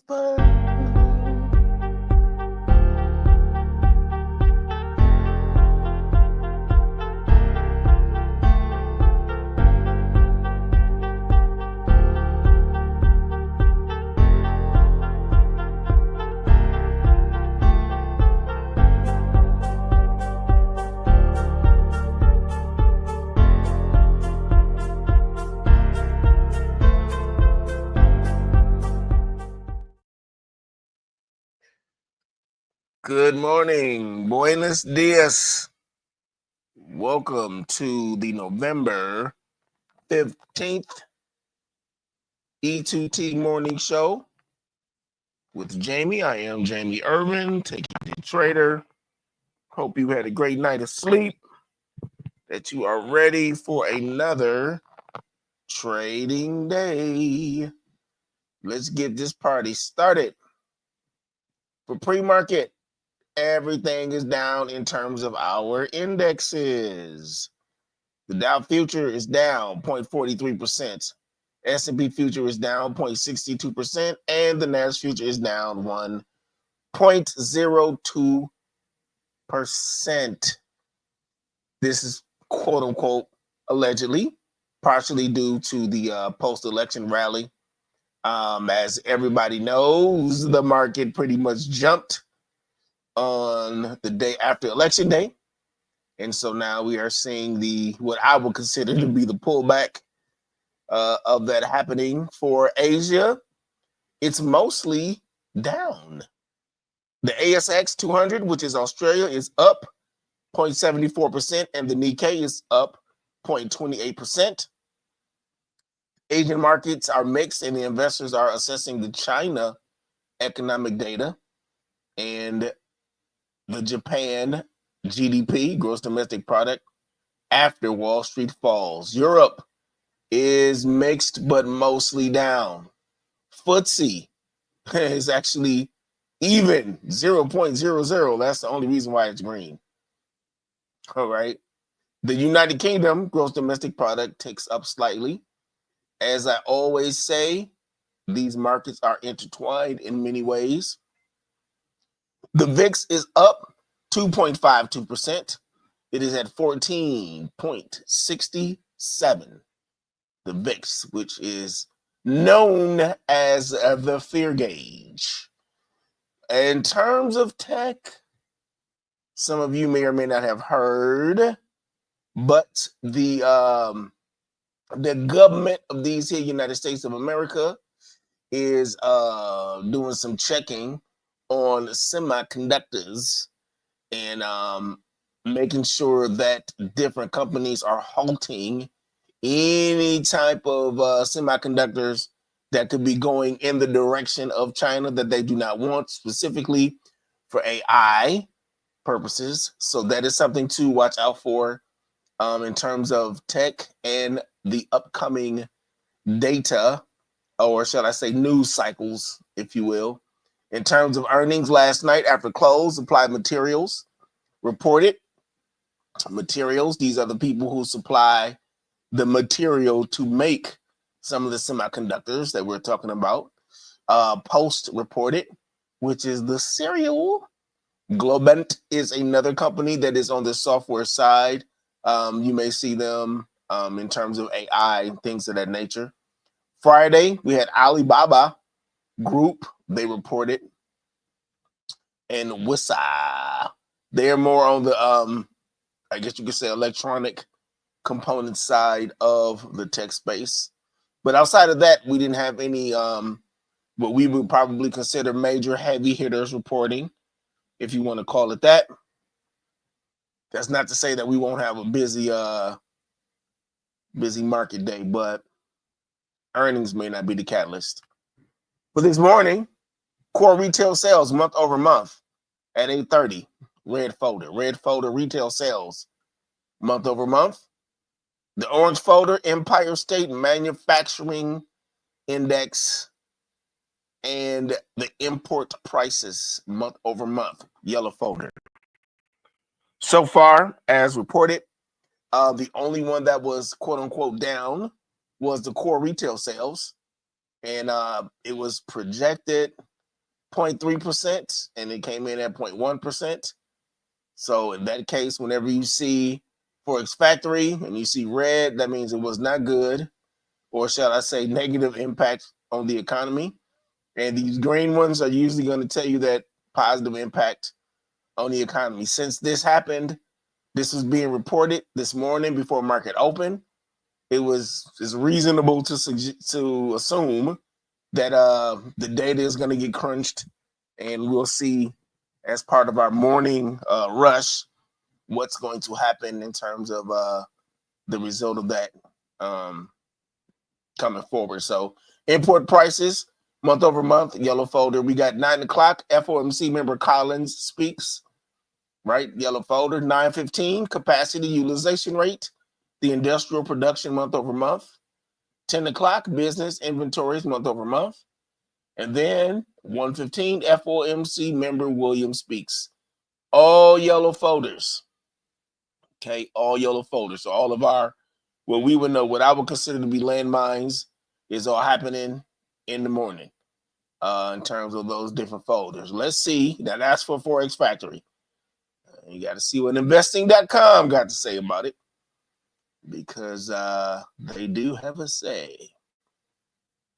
eWhispers. Good morning. Buenos dias. Welcome to the November 15th E2T morning show with Jamie. I am Jamie Irvin, taking the trader. Hope you had a great night of sleep, that you are ready for another trading day. Let's get this party started. For pre-market, everything is down in terms of our indexes. The Dow future is down 0.43%. S&P future is down 0.62%, and the Nasdaq future is down 1.02%. This is quote unquote allegedly, partially due to the post-election rally. As everybody knows, the market pretty much jumped on the day after election day. And so now we are seeing what I would consider to be the pullback of that happening for Asia. It's mostly down. The ASX 200, which is Australia, is up 0.74%, and the Nikkei is up 0.28%. Asian markets are mixed, and the investors are assessing the China economic data and the Japan GDP, gross domestic product, after Wall Street falls. Europe is mixed but mostly down. FTSE is actually even 0.00. That's the only reason why it's green. All right. The United Kingdom gross domestic product ticks up slightly. As I always say, these markets are intertwined in many ways. The VIX is up 2.52%. It is at 14.67. The VIX, which is known as the fear gauge. In terms of tech, some of you may or may not have heard, but the government of these here United States of America is doing some checking on semiconductors and making sure that different companies are halting any type of semiconductors that could be going in the direction of China that they do not want, specifically for AI purposes. So that is something to watch out for in terms of tech and the upcoming data, or shall I say news cycles, if you will. In terms of earnings last night after close, Applied Materials reported. Materials, these are the people who supply the material to make some of the semiconductors that we're talking about. Post reported, which is the cereal. Globant is another company that is on the software side. You may see them in terms of AI and things of that nature. Friday, we had Alibaba Group. They reported. And Wissa. They're more on the, I guess you could say, electronic component side of the tech space. But outside of that, we didn't have any what we would probably consider major heavy hitters reporting, if you want to call it that. That's not to say that we won't have a busy market day, but earnings may not be the catalyst. But this morning, core retail sales month over month at 8:30. Red folder retail sales month over month. The orange folder, Empire State Manufacturing Index, and the import prices month over month, yellow folder. So far, as reported, the only one that was quote unquote down was the core retail sales. And it was projected 0.3%, and it came in at 0.1%. So in that case, whenever you see ForexFactory and you see red, that means it was not good, or shall I say negative impact on the economy. And these green ones are usually going to tell you that positive impact on the economy. Since this happened, this was being reported this morning before market open. It's reasonable to assume that the data is going to get crunched, and we'll see as part of our morning rush what's going to happen in terms of the result of that coming forward. So import prices month over month, yellow folder. We got 9 o'clock. FOMC member Collins speaks. Right, yellow folder. 9:15 capacity utilization rate. The industrial production month over month. 10 o'clock business inventories month over month. And then 1:15 FOMC member Williams speaks. All yellow folders. Okay, all yellow folders. So all of our, what we would know, what I would consider to be landmines, is all happening in the morning in terms of those different folders. Let's see. Now that's for ForexFactory. You got to see what investing.com got to say about it, because they do have a say.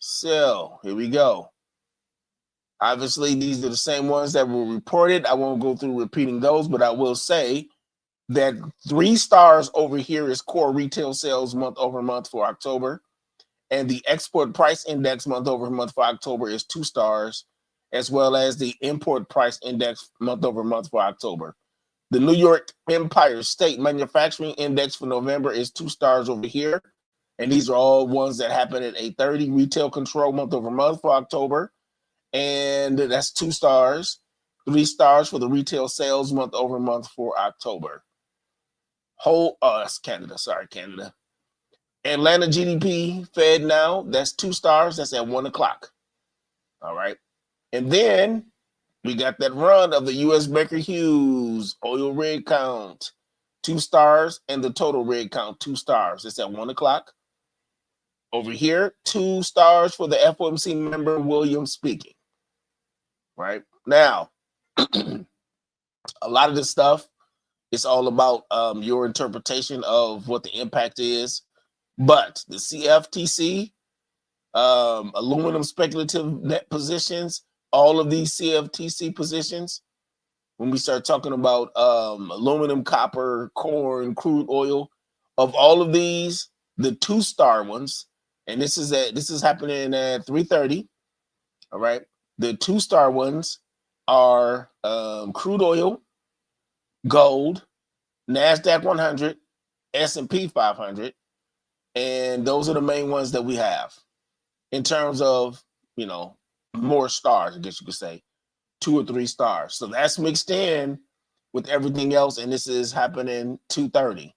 So here we go. Obviously, these are the same ones that were reported. I won't go through repeating those, but I will say that 3 stars over here is core retail sales month over month for October. And the export price index month over month for October is 2 stars, as well as the import price index month over month for October. The New York Empire State Manufacturing Index for November is 2 stars over here. And these are all ones that happen at 8:30. Retail control month over month for October. And that's 2 stars. 3 stars for the retail sales month over month for October. That's Canada. Sorry, Canada. Atlanta GDP Fed now. That's 2 stars. That's at 1 o'clock. All right. And then we got that run of the U.S. Baker Hughes oil rig count, 2 stars, and the total rig count, 2 stars. It's at 1 o'clock. Over here, 2 stars for the FOMC member Williams speaking. Right now, a lot of this stuff is all about your interpretation of what the impact is. But the CFTC, aluminum speculative net positions, all of these CFTC positions, when we start talking about aluminum, copper, corn, crude oil, of all of these, the 2-star ones, and this is happening at 3:30. All right, the 2-star ones are crude oil, gold, NASDAQ 100, S&P 500, and those are the main ones that we have in terms of, more stars, I guess you could say, 2 or 3 stars. So that's mixed in with everything else, and this is happening 2:30.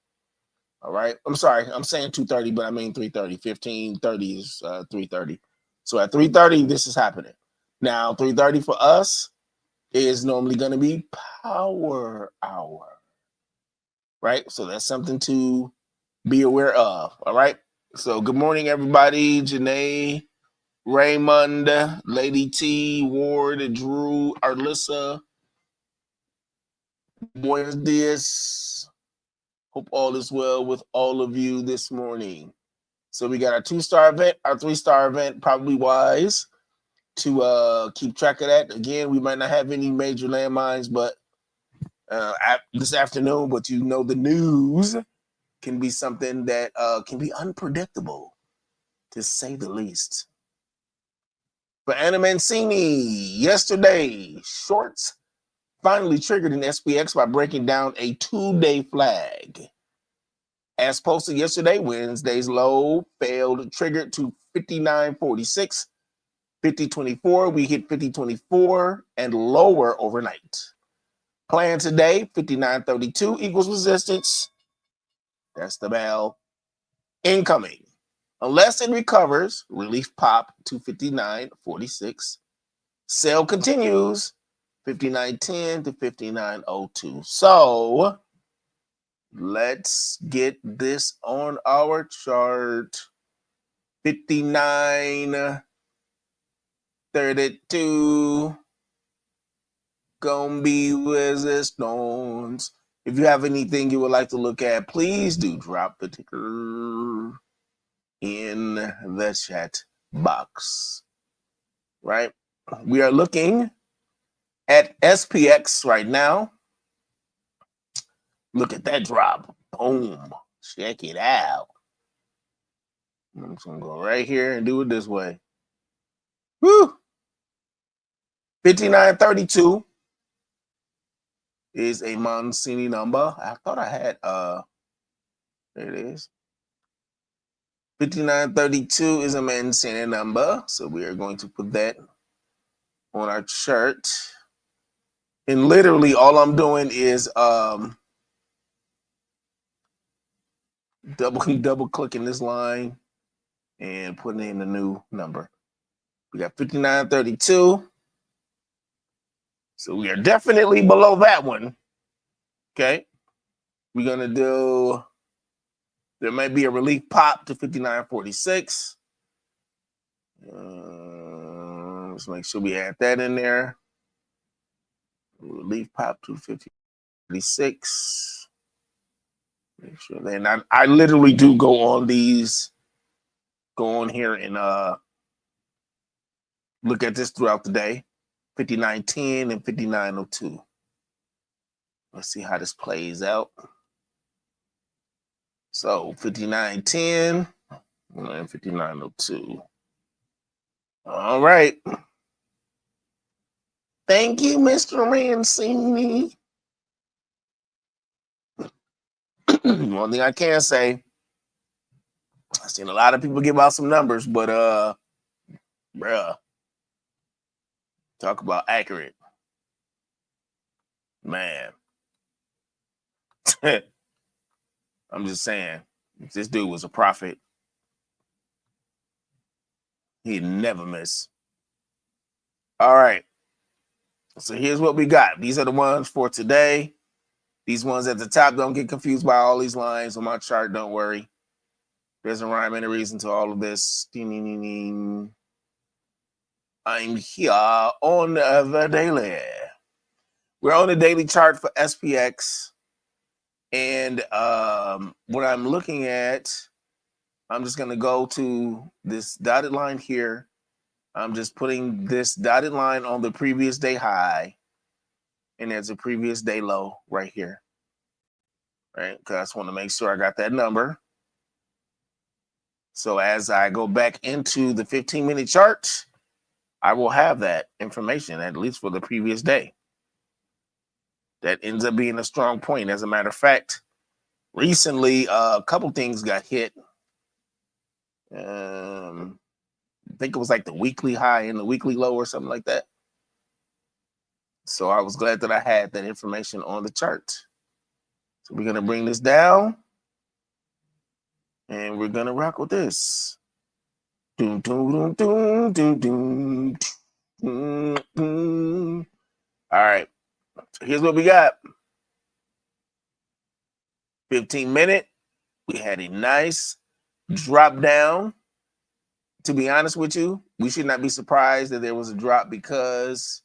All right. I'm sorry, I'm saying 2:30, but I mean 3:30. 15:30 is 3:30. So at 3:30, this is happening. Now, 3:30 for us is normally going to be power hour. Right? So that's something to be aware of. All right. So good morning, everybody. Janae, Raymond, Lady T, Ward, Drew, Arlissa. Buenos dias. Hope all is well with all of you this morning. So we got our 2-star event, our 3-star event, probably wise to keep track of that. Again, we might not have any major landmines, but this afternoon, but the news can be something that can be unpredictable, to say the least. For Adam Mancini, yesterday, shorts finally triggered in SPX by breaking down a 2-day flag. As posted yesterday, Wednesday's low failed, triggered to 59.46. 50.24, we hit 50.24 and lower overnight. Plan today, 59.32 equals resistance. That's the bell. Incoming. Unless it recovers, relief pop to 59.46. Sell continues, 59.10 to 59.02. So let's get this on our chart. 59.32. gonna be resistance. If you have anything you would like to look at, please do drop the ticker in the chat box. Right? We are looking at SPX right now. Look at that drop. Boom. Check it out. I'm just gonna go right here and do it this way. Woo! 5932 is a Mancini number. I thought I had there it is. 5932 is a Mancini number. So we are going to put that on our chart. And literally all I'm doing is double clicking this line and putting in the new number. We got 5932. So we are definitely below that one. Okay. We're going to do, there might be a relief pop to 5946. Let's make sure we add that in there. Relief pop to 5046. Make sure that I literally do go on these, go on here and look at this throughout the day. 5910 and 5902. Let's see how this plays out. So 5910 and 5902. All right. Thank you, Mr. Mancini. One thing I can say, I've seen a lot of people give out some numbers, but bruh, talk about accurate. Man. I'm just saying, if this dude was a prophet, he'd never miss. All right. So here's what we got. These are the ones for today. These ones at the top, don't get confused by all these lines on my chart. Don't worry. There's a rhyme and a reason to all of this. I'm here on the daily. We're on the daily chart for SPX. And what I'm looking at, I'm just going to go to this dotted line here. I'm just putting this dotted line on the previous day high. And there's a previous day low right here. Right? Because I just want to make sure I got that number. So as I go back into the 15-minute chart, I will have that information, at least for the previous day. That ends up being a strong point. As a matter of fact, recently, a couple things got hit. I think it was like the weekly high and the weekly low or something like that. So I was glad that I had that information on the chart. So we're going to bring this down. And we're going to rock with this. Doom, doom, doom, doom, doom, doom, doom. All right. So here's what we got. 15-minute. We had a nice drop down. To be honest with you, we should not be surprised that there was a drop, because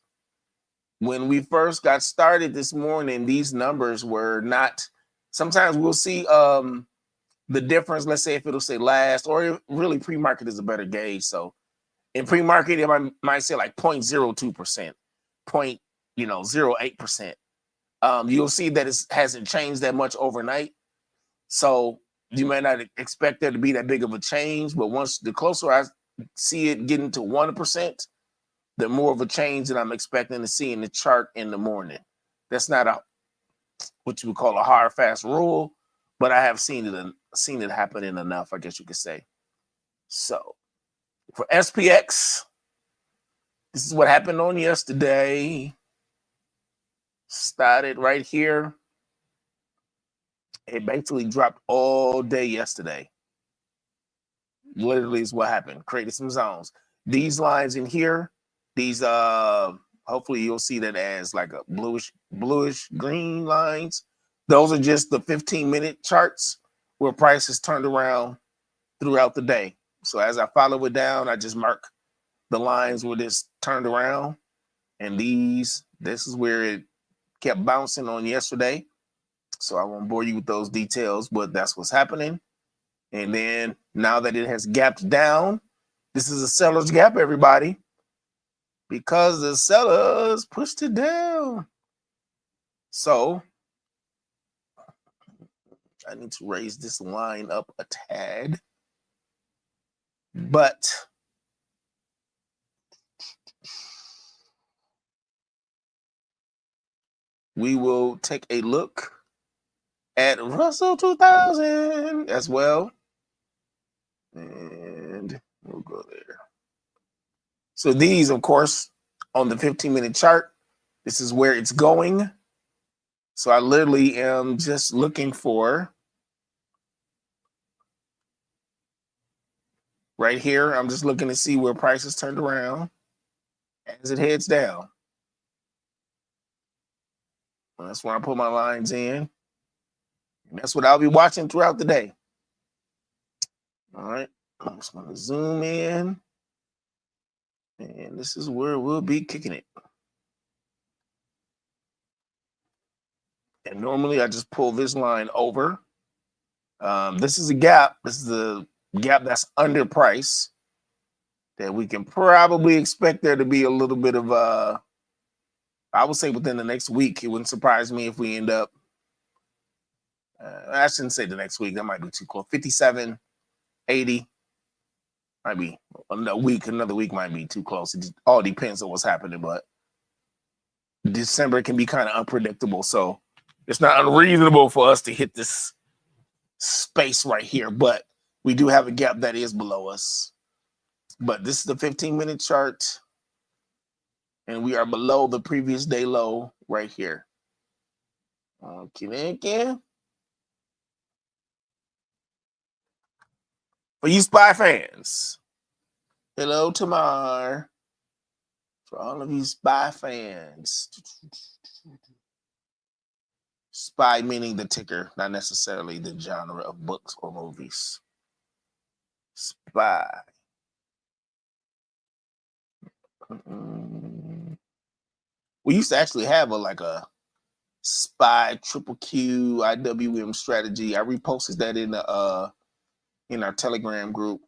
when we first got started this morning, these numbers were not, sometimes we'll see the difference. Let's say if it'll say last, or really pre-market is a better gauge. So in pre-market, it might say like 0.02%, 0.08%. You'll see that it hasn't changed that much overnight. So you may not expect there to be that big of a change, but once the closer I see it getting to 1%, the more of a change that I'm expecting to see in the chart in the morning. That's not what you would call a hard, fast rule, but I have seen it happening enough, I guess you could say. So for SPX, this is what happened on yesterday. Started right here. It basically dropped all day yesterday. Literally is what happened. Created some zones. These lines in here, these hopefully you'll see that as like a bluish green lines. Those are just the 15-minute charts where prices turned around throughout the day. So as I follow it down, I just mark the lines where this turned around. And this is where it kept bouncing on yesterday. So I won't bore you with those details, but that's what's happening. And then now that it has gapped down, this is a seller's gap, everybody, because the sellers pushed it down. So I need to raise this line up a tad. But we will take a look at Russell 2000 as well. And we'll go there. So these, of course, on the 15-minute chart, this is where it's going. So I literally am just looking for right here. I'm just looking to see where prices turned around as it heads down. That's where I put my lines in. And that's what I'll be watching throughout the day. All right. I'm just going to zoom in. And this is where we'll be kicking it. And normally I just pull this line over. This is a gap. This is the gap that's under price that we can probably expect there to be a little bit of, I would say within the next week. It wouldn't surprise me if we end up, I shouldn't say the next week. That might be too close. 57, 80. Might be another week might be too close. It all depends on what's happening, but December can be kind of unpredictable. So it's not unreasonable for us to hit this space right here, but we do have a gap that is below us. But this is the 15-minute chart, and we are below the previous day low right here. Okay. For you SPY fans, hello, Tamar. For all of you SPY fans. SPY meaning the ticker, not necessarily the genre of books or movies. SPY. We used to actually have a SPY triple Q IWM strategy. I reposted that in our Telegram group.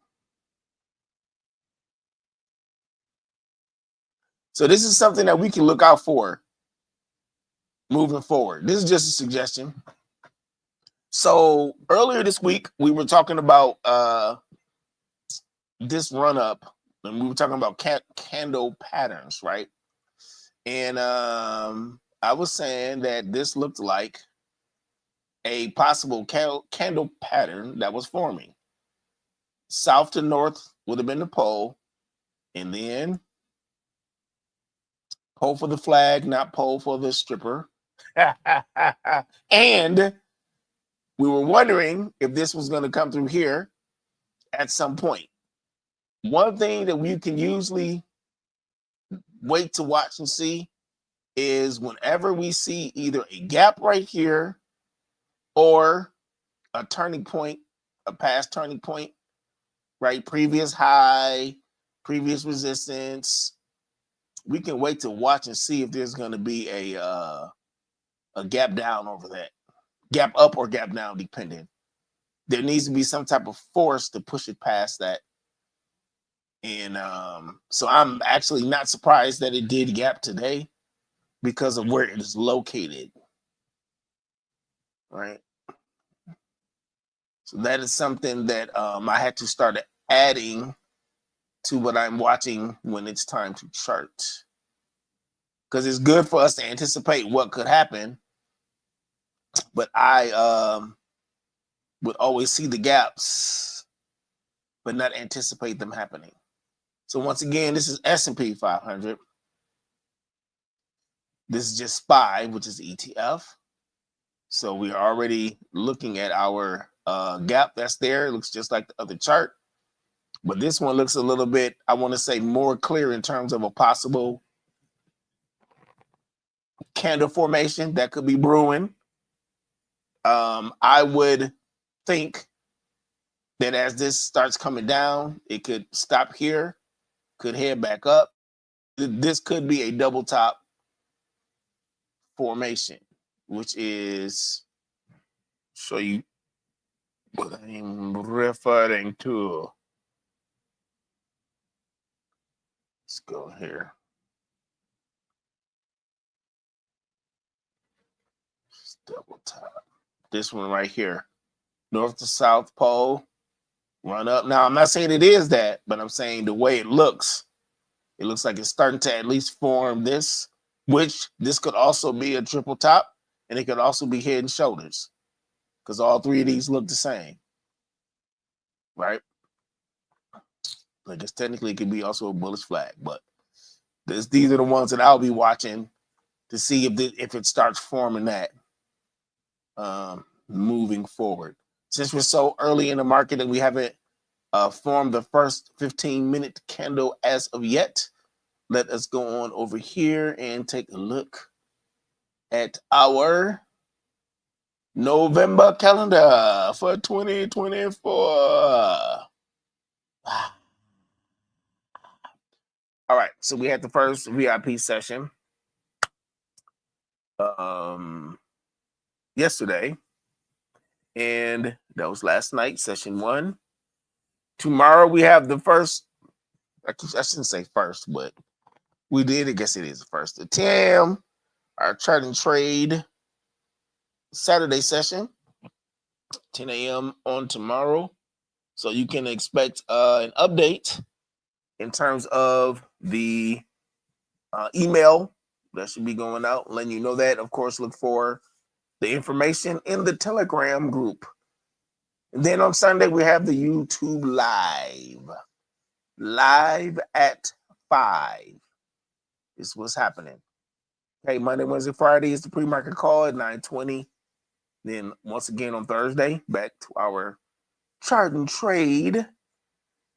So this is something that we can look out for moving forward. This is just a suggestion. So earlier this week, we were talking about this run up, and we were talking about candle patterns, right? And I was saying that this looked like a possible candle pattern that was forming. South to north would have been the pole, and then pole for the flag, not pole for the stripper. And we were wondering if this was going to come through here at some point. One thing that we can usually wait to watch and see is whenever we see either a gap right here or a turning point, a past turning point, right? Previous high, previous resistance. We can wait to watch and see if there's going to be a gap down over that. Gap up or gap down, depending. There needs to be some type of force to push it past that. And so I'm actually not surprised that it did gap today because of where it is located. Right. So that is something that I had to start adding to what I'm watching when it's time to chart. Because it's good for us to anticipate what could happen. But I would always see the gaps, but not anticipate them happening. So once again, this is S&P 500. This is just SPY, which is ETF. So we are already looking at our gap that's there. It looks just like the other chart. But this one looks a little bit, I want to say, more clear in terms of a possible candle formation that could be brewing. I would think that as this starts coming down, it could stop here, could head back up, this could be a double top formation, which is show you what I'm referring to. Let's go here. Just double top. This one right here, north to south pole, run up. Now I'm not saying it is that, but I'm saying the way it looks like it's starting to at least form this, which this could also be a triple top, and it could also be head and shoulders, because all three of these look the same, right? I guess technically it could be also a bullish flag, but these are the ones that I'll be watching to see if it starts forming that moving forward. Since we're so early in the market and we haven't formed the first 15-minute candle as of yet, let us go on over here and take a look at our November calendar for 2024. All right, so we had the first VIP session yesterday, and that was last night, session 1. Tomorrow we have the first, I shouldn't say first, but we did, I guess it is the first, the TAM, our chart and trade Saturday session, 10 a.m. on tomorrow. So you can expect an update in terms of the email that should be going out, letting you know that. Of course, look for the information in the Telegram group. And then on Sunday, we have the YouTube live at 5 is what's happening. Okay, Monday, Wednesday, Friday is the pre-market call at 9:20. Then once again on Thursday, back to our chart and trade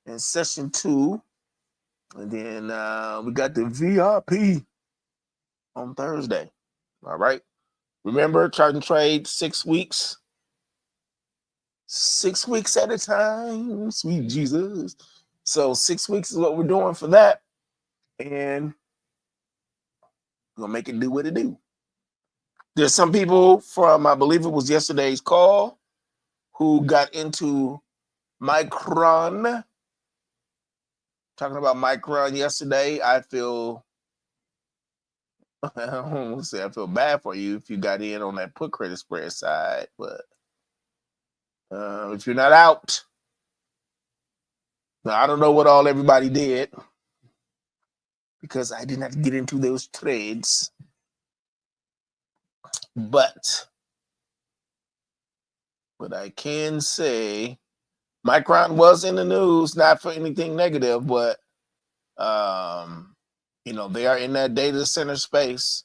in session 2. And then we got the VIP on Thursday. All right. Remember, chart and trade 6 weeks. 6 weeks at a time. Sweet Jesus. So 6 weeks is what we're doing for that. And we're going to make it do what it do. There's some people from, I believe it was yesterday's call, who got into Micron. Talking about Micron yesterday, I feel I don't want to say I feel bad for you if you got in on that put credit spread side, but if you're not out, now I don't know what all everybody did because I didn't have to get into those trades, but I can say Micron was in the news, not for anything negative, but they are in that data center space,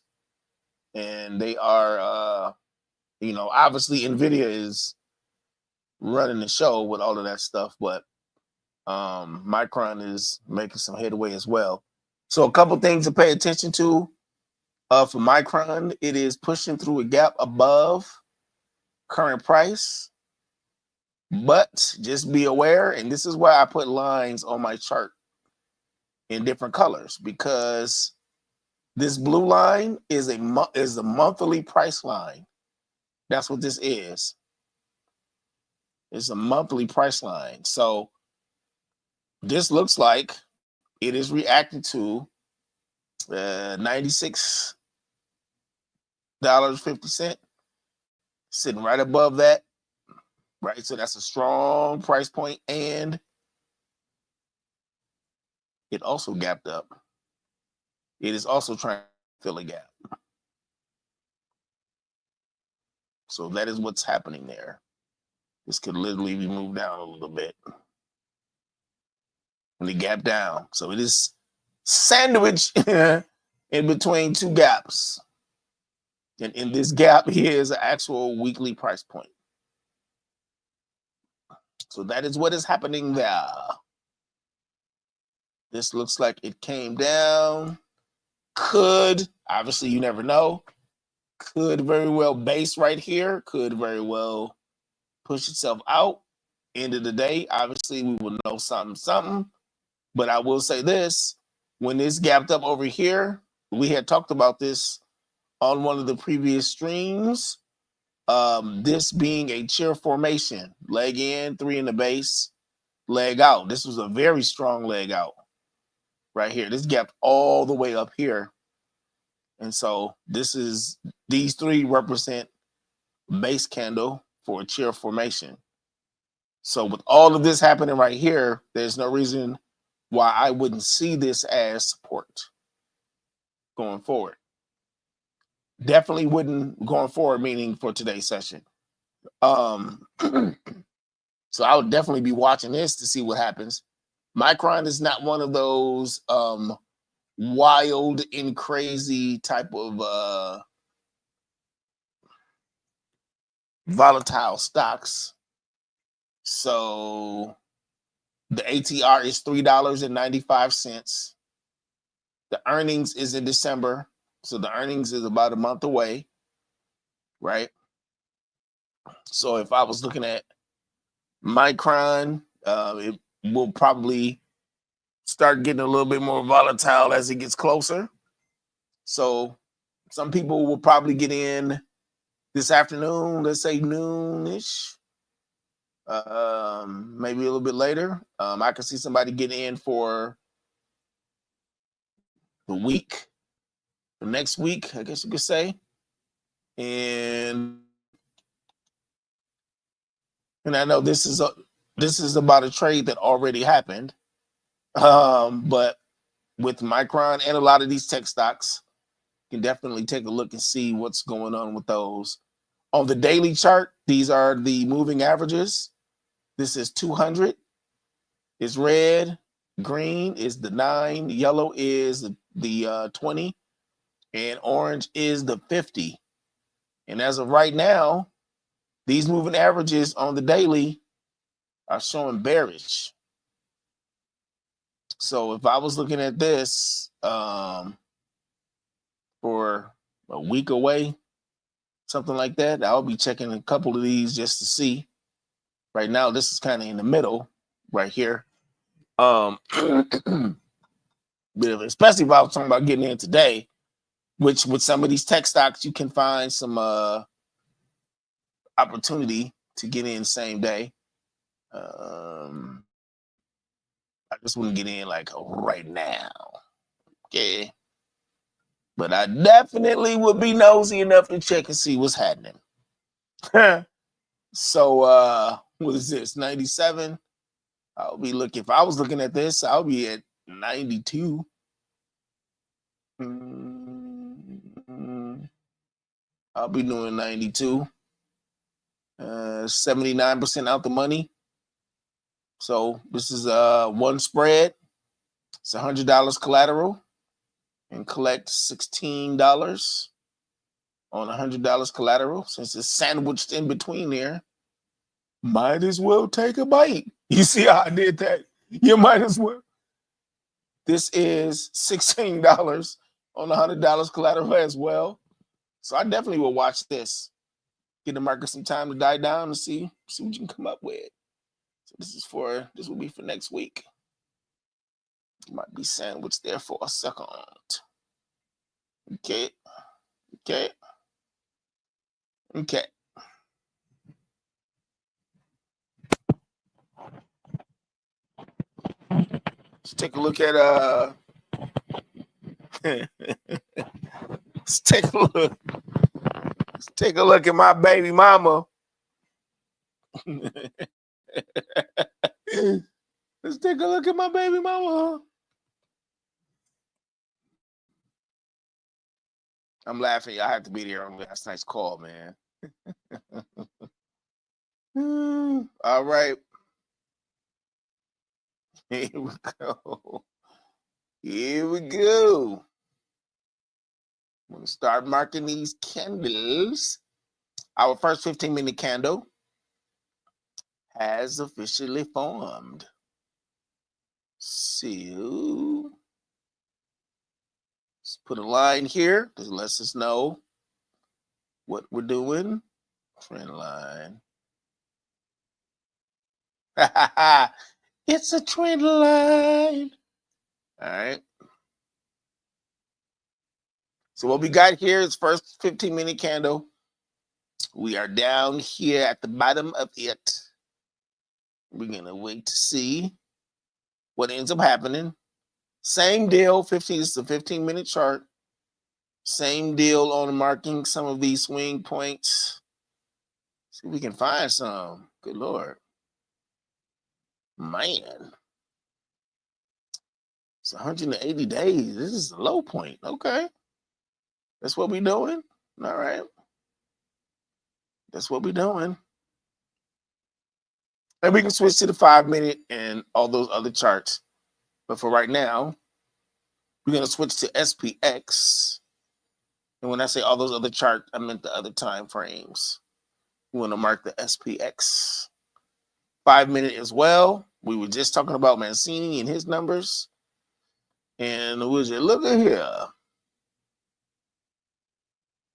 and they are obviously Nvidia is running the show with all of that stuff, but Micron is making some headway as well. So a couple things to pay attention to for Micron. It is pushing through a gap above current price, but just be aware, and this is why I put lines on my chart in different colors, because this blue line is a monthly price line. That's what this is. It's a monthly price line. So this looks like it is reacting to $96.50, sitting right above that, right? So that's a strong price point, and it also gapped up. It is also trying to fill a gap. So that is what's happening there. This could literally be moved down a little bit. And the gap down. So it is sandwiched in between two gaps. And in this gap here is an actual weekly price point. So that is what is happening there. This looks like it came down. Could, obviously you never know, could very well base right here, could very well push itself out. End of the day, obviously we will know something. But I will say this, when this gapped up over here, we had talked about this on one of the previous streams. This being a chair formation, leg in, 3 in the base, leg out. This was a very strong leg out right here. This gapped all the way up here. And so these 3 represent base candle for a chair formation. So with all of this happening right here, there's no reason why I wouldn't see this as support going forward. Definitely wouldn't going forward, meaning for today's session. So I would definitely be watching this to see what happens. Micron is not one of those wild and crazy type of volatile stocks. So the ATR is $3.95. The earnings is in December. So the earnings is about a month away, right? So if I was looking at Micron, it will probably start getting a little bit more volatile as it gets closer. So some people will probably get in this afternoon, let's say noonish, maybe a little bit later. I can see somebody get in for the week, the next week, I guess you could say. And I know this is about a trade that already happened. But with Micron and a lot of these tech stocks, you can definitely take a look and see what's going on with those. On the daily chart, these are the moving averages. This is 200. It's red. Green is the 9. Yellow is the 20. And orange is the 50. And as of right now, these moving averages on the daily are showing bearish. So if I was looking at this for a week away, something like that, I'll be checking a couple of these just to see. Right now, this is kind of in the middle right here. Especially if I was talking about getting in today, which with some of these tech stocks, you can find some opportunity to get in same day. I just wouldn't get in like right now. Okay. But I definitely would be nosy enough to check and see what's happening. So what is this? 97. I'll be looking. If I was looking at this, I'll be at 92. I'll be doing 92. 79% out the money. So this is one spread. It's $100 collateral, and collect $16 on $100 collateral. Since it's sandwiched in between there, might as well take a bite. You see how I did that? You might as well. This is $16 on $100 collateral as well. So I definitely will watch this. Give the market some time to die down and see what you can come up with. So this will be for next week. Might be sandwiched there for a second. Okay. Let's take a look at let's take a look at my baby mama. Let's take a look at my baby mama. I'm laughing. I have to be there on last night's call, man. All right. Here we go. I'm going to start marking these candles. Our first 15-minute candle has officially formed. So let's put a line here because it lets us know what we're doing. Trend line. It's a trend line. All right. So what we got here is first 15-minute candle. We are down here at the bottom of it. We're going to wait to see what ends up happening. Same deal, 15 is the 15-minute chart. Same deal on marking some of these swing points. See if we can find some. Good Lord. Man. It's 180 days. This is a low point. Okay. That's what we're doing. All right. That's what we're doing. And we can switch to the 5-minute and all those other charts. But for right now, we're going to switch to SPX. And when I say all those other charts, I meant the other time frames. We want to mark the SPX. 5-minute as well. We were just talking about Mancini and his numbers. And would you look at here?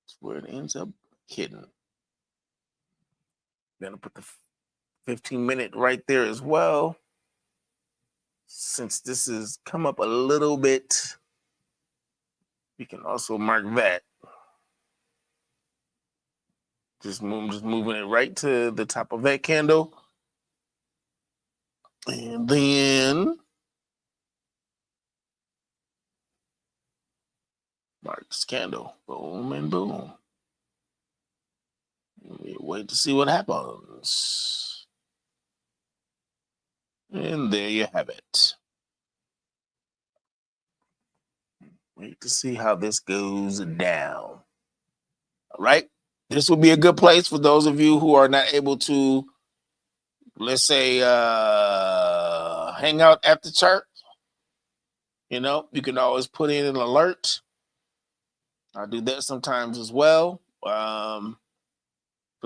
That's where it ends up hitting. Gonna put the 15-minute right there as well. Since this has come up a little bit, we can also mark that. Just moving it right to the top of that candle. And then mark this candle. Boom and boom. Wait to see what happens. And there you have it. Wait to see how this goes down. All right. This would be a good place for those of you who are not able to, let's say, hang out at the chart. You know, you can always put in an alert. I do that sometimes as well. For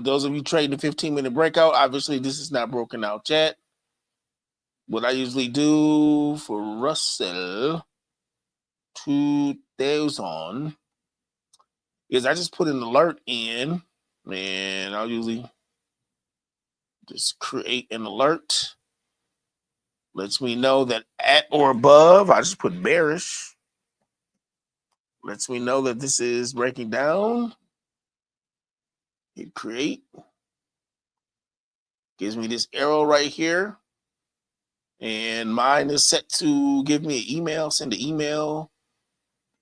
those of you trading the 15-minute breakout, obviously this is not broken out yet. What I usually do for Russell 2000 is I just put an alert in, and I'll usually just create an alert. Lets me know that at or above, I just put bearish. Lets me know that this is breaking down. Hit create. Gives me this arrow right here. And mine is set to give me an email, send an email.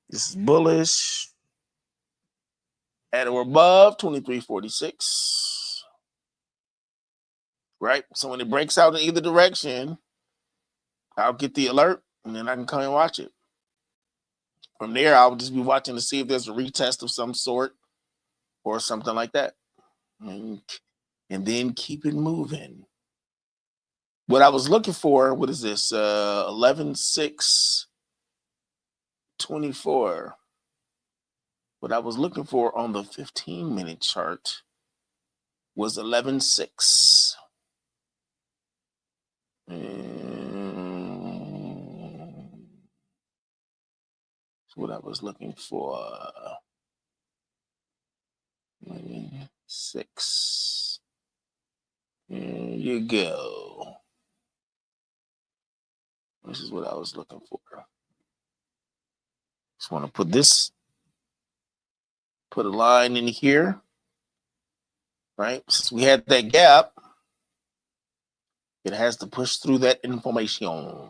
This is bullish. At or above 2346. Right? So when it breaks out in either direction, I'll get the alert and then I can come and watch it. From there, I'll just be watching to see if there's a retest of some sort or something like that. And then keep it moving. What I was looking for, what is this? 11/6/24. What I was looking for on the 15-minute chart was 11/6. That's what I was looking for. 6. There you go. This is what I was looking for. Just want to put a line in here, right? Since we had that gap, it has to push through that information.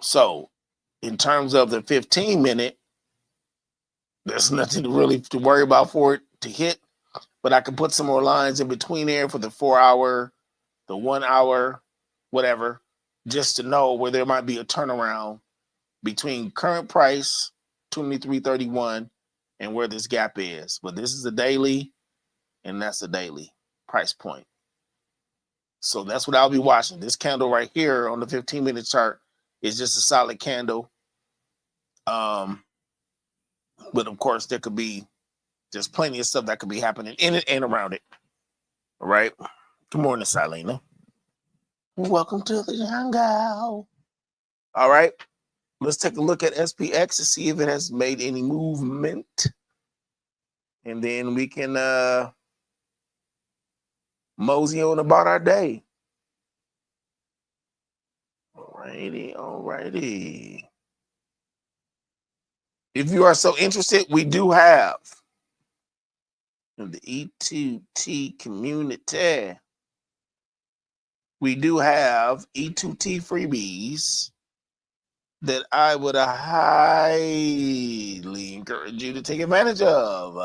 So in terms of the 15-minute, there's nothing really to worry about for it to hit, but I can put some more lines in between there for the 4-hour, the 1-hour, whatever, just to know where there might be a turnaround between current price, 23.31, and where this gap is. But this is a daily, and that's a daily price point. So that's what I'll be watching. This candle right here on the 15-minute chart is just a solid candle. But of course, there could be just plenty of stuff that could be happening in it and around it. All right. Good morning, Silena. Welcome to the jungle. All right. Let's take a look at SPX to see if it has made any movement. And then we can mosey on about our day. All Alrighty. If you are so interested, we do have in the E2T community, we do have E2T freebies that I would highly encourage you to take advantage of.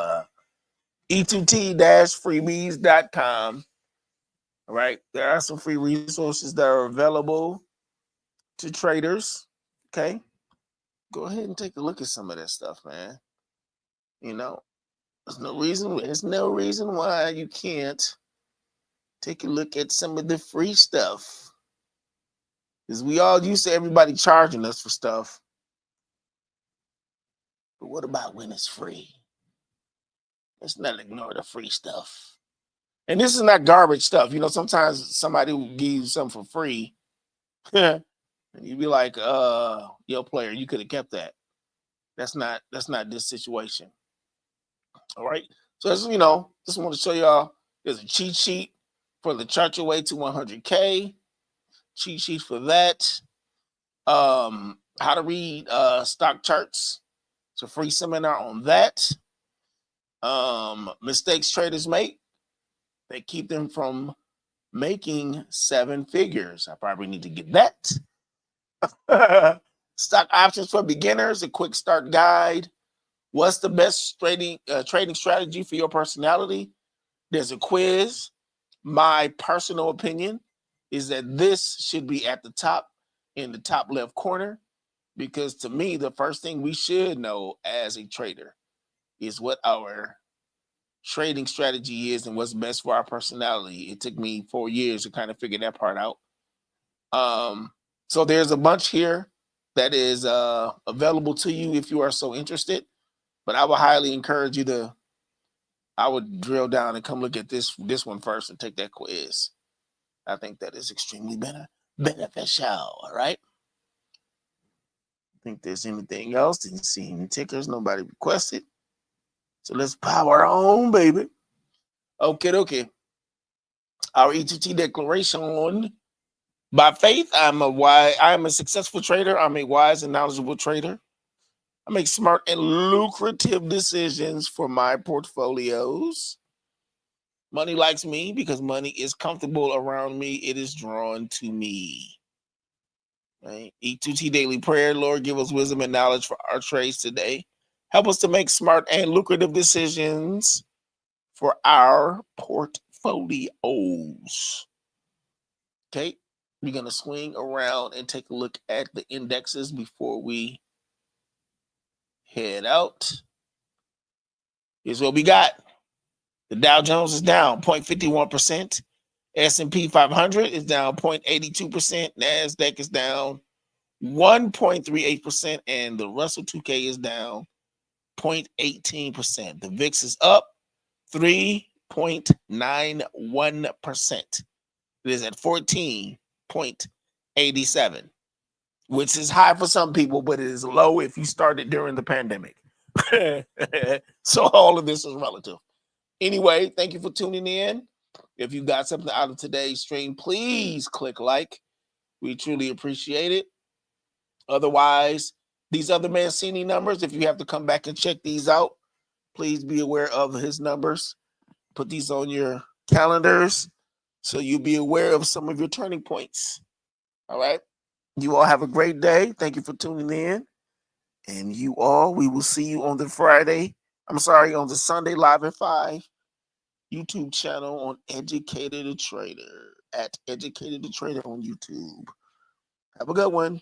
E2T-freebies.com. All right, there are some free resources that are available to traders. Okay, go ahead and take a look at some of that stuff, man. You know, there's no reason why you can't take a look at some of the free stuff. Because we all used to everybody charging us for stuff. But what about when it's free? Let's not ignore the free stuff. And this is not garbage stuff. You know, sometimes somebody will give you something for free. And you'd be like, yo, player, you could have kept that. That's not this situation. All right. So just want to show y'all there's a cheat sheet for the chart your way to 100K. Cheat sheet for that. How to read stock charts. It's a free seminar on that. Mistakes traders make. They keep them from making 7 figures. I probably need to get that. Stock options for beginners, a quick start guide. What's the best trading strategy for your personality? There's a quiz. My personal opinion is that this should be at the top, in the top left corner, because to me, the first thing we should know as a trader is what our trading strategy is and what's best for our personality. It took me 4 years to kind of figure that part out. So there's a bunch here that is available to you if you are so interested. But I would highly encourage you I would drill down and come look at this one first and take that quiz. I think that is extremely beneficial. All right. I think there's anything else. Didn't see any tickers. Nobody requested. So let's power on, baby. Okay. Our E2T declaration. By faith, I am a successful trader. I'm a wise and knowledgeable trader. I make smart and lucrative decisions for my portfolios. Money likes me because money is comfortable around me. It is drawn to me. Right? E2T daily prayer. Lord, give us wisdom and knowledge for our trades today. Help us to make smart and lucrative decisions for our portfolios. Okay, we're going to swing around and take a look at the indexes before we head out. Here's what we got. The Dow Jones is down 0.51%. S&P 500 is down 0.82%. NASDAQ is down 1.38%. And the Russell 2K is down 0.18%. The VIX is up 3.91%. It is at 14.87, which is high for some people, but it is low if you started during the pandemic. So all of this is relative. Anyway, thank you for tuning in. If you got something out of today's stream, please click like. We truly appreciate it. Otherwise, these other Mancini numbers, if you have to come back and check these out, please be aware of his numbers. Put these on your calendars so you'll be aware of some of your turning points. All right. You all have a great day. Thank you for tuning in. And we will see you on the Sunday live at 5 YouTube channel on Educated Trader, at Educated Trader on YouTube. Have a good one.